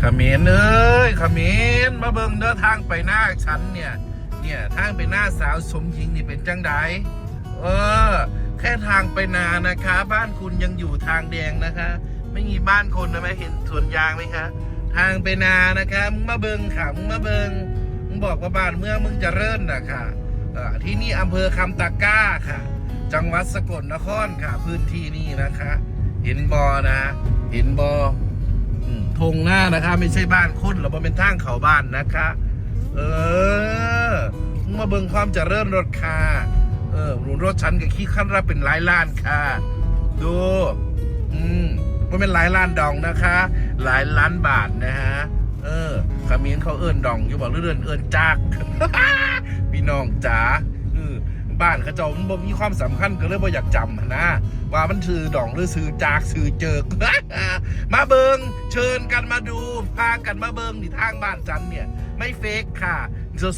เขมรเอ้ยเขมรมาเบิ่งเด้อทางไปหน้าฉันเนี่ยทางไปหน้าสาวสมหญิงนี่เป็นจังไดเออแค่ทางไปนานะคะ บ้านคุณยังอยู่ทางแดงนะคะ ไม่มีบ้านคนนะไหมเห็นสวนยางไหมคะทางไปนานะคะมึงมาเบิ่งค่ะมึงมาเบิ่งมึงบอกว่าบ้านเมืองมึงจะเริ่นนะค่ะที่นี่อำเภอคำตะกร้าค่ะ จังหวัดสกลนครค่ะพื้นที่นี้นะคะ เห็นบอนะเห็นบอทงหน้านะคะไม่ใช่บ้านคนหรอกมันเป็นทางเขาบ้านนะคะมึงมาเบิ่งความเจริญรถค่ะรถฉันกับขี้ขั้นรับเป็นหลายล้านค่ะดูมันเป็นหลายล้านดองนะคะ หลายล้านบาทนะฮะขมิ้นเขาเอิ้นดองอยู่บอกเรื่อนเอิ้นจาก พี่น้องจ๋าบ้านเขาเจ้ามันบ่มีความสำคัญก็เลยบ่อยากจำนะว่ามันชื่อดองหรือชื่อจากชื่อเจิก มาเบิงเชิญกันมาดูพากันมาเบิงนี่ทางบ้านจันเนี่ยไม่เฟกค่ะ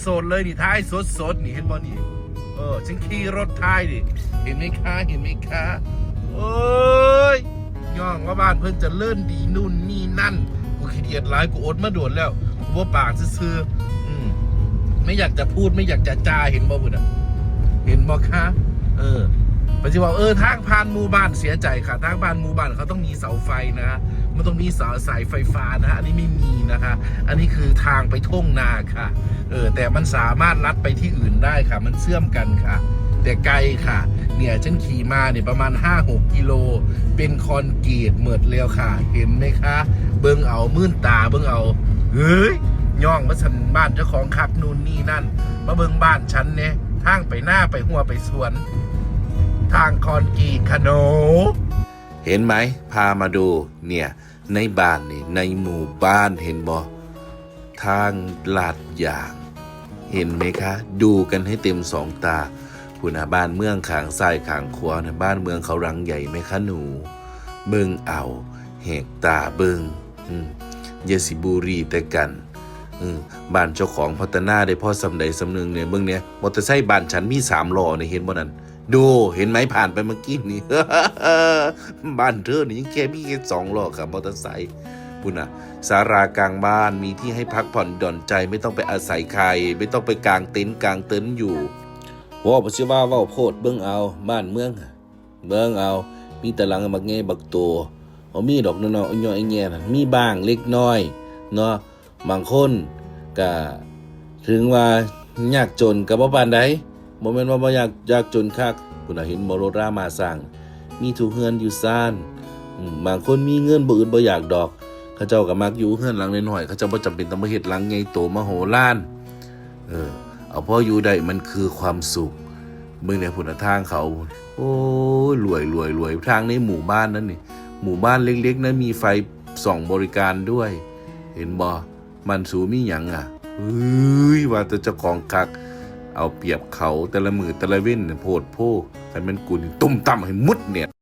สดๆเลยนี่ท้ายสดๆนี่เห็นบ่นี่ฉันขี่รถท้ายดิเห็นไหมคะเห็นไหมคะโอ้ยย่องว่าบ้านเพิ่นจะเลื่อนดีนู่นนี่นั่นกูขี้เกียจหลายกูอดมาโดนแล้วกูว่าปากซื่อไม่อยากจะพูดไม่อยากจะจาเห็นบ่บุญเห็นบ่คะปัจจุบันทางผ่านหมู่บ้านเสียใจค่ะทางผ่านหมู่บ้านเขาต้องมีเสาไฟนะฮะมันต้องมีสายไฟฟ้านะฮะอันนี้ไม่มีนะคะอันนี้คือทางไปทุ่งนาค่ะแต่มันสามารถลัดไปที่อื่นได้ค่ะมันเชื่อมกันค่ะแต่ไกลค่ะเนี่ยฉันขี่มาเนี่ยประมาณ 5-6 กิโลเป็นคอนกรีตเหมือดเร็วค่ะเห็นไหมคะเบิ้งเอามื่นตาเบิ้งเอาเฮ้ยย่องมาสันบ้านเจ้าของคักนู่นนี่นั่นมาเบิ้งบ้านฉันเนี่ยทางไปหน้าไปหัวไปสวนทางคอนกรีตขนเห็นไหมพามาดูเนี่ยในบ้านนี่ในหมู่บ้านเห็นบ่ทางลาดยางเห็นไหมคะดูกันให้เต็มสองตาคุณบ้านเมืองขางซ้ายขางขวานะบ้านเมืองเขารังใหญ่ไหมคะหนูเบิ่งเอาแหกตาเบิ่งอย่าสิบุรีแต่กันบ้านเจ้าของพัฒนาได้พ่อสำใดสำนึงเนี่ยเบิ่งเนี่ยมอเตอร์ไซค์บ้านฉันมี3 ล้อเนี่ยเห็นบ่นั่นดูเห็นไหมผ่านไปเมื่อกี้นี่ บ้านเธอนี่ยังแค่มีแค่2 ล้อครับมอเตอร์ไซค์พุ่นน่ะศาลากลางบ้านมีที่ให้พักผ่อนหย่อนใจไม่ต้องไปอาศัยใครไม่ต้องไปกางเต็นท์อยู่ว่าบ่สิว่าเว้าโพดเบิ่งเอาบ้านเมืองเบิ่งเอามีแต่หลังบักแง่บักโตบ่มีดอกน้อยๆย่อยๆแง่น่ะมีบ้างเล็กน้อยเนาะบางคนก็ถึงว่ายากจนก็บ่ปานใดบ่แม่นว่าบ่ยากจนคักพุ่นน่ะเห็นบ่รถรามาสร้างมีทุกเฮือนอยู่ซ่านบางคนมีเงินบ่อื่นบ่อยากดอกเขาเจ้าก็มักอยู่เฮือนหลังน้อยๆเขาเจ้าบ่จำเป็นต้องมาเฮ็ดหลังใหญ่โตมโหฬารเอาพออยู่ได้มันคือความสุขเบิ่งในพุ่นทางเขาโอ้ยรวยทางในหมู่บ้านนั้นนี่หมู่บ้านเล็กๆนั้นมีไฟส่องบริการด้วยเห็นบ่มันสูมีหยังว่าแต่เจ้าของคักเอาเปรียบเขาแต่ละมือแต่ละเว้นโพดโพให้มันกุนตุ้มต่ำให้มุดเนี่ย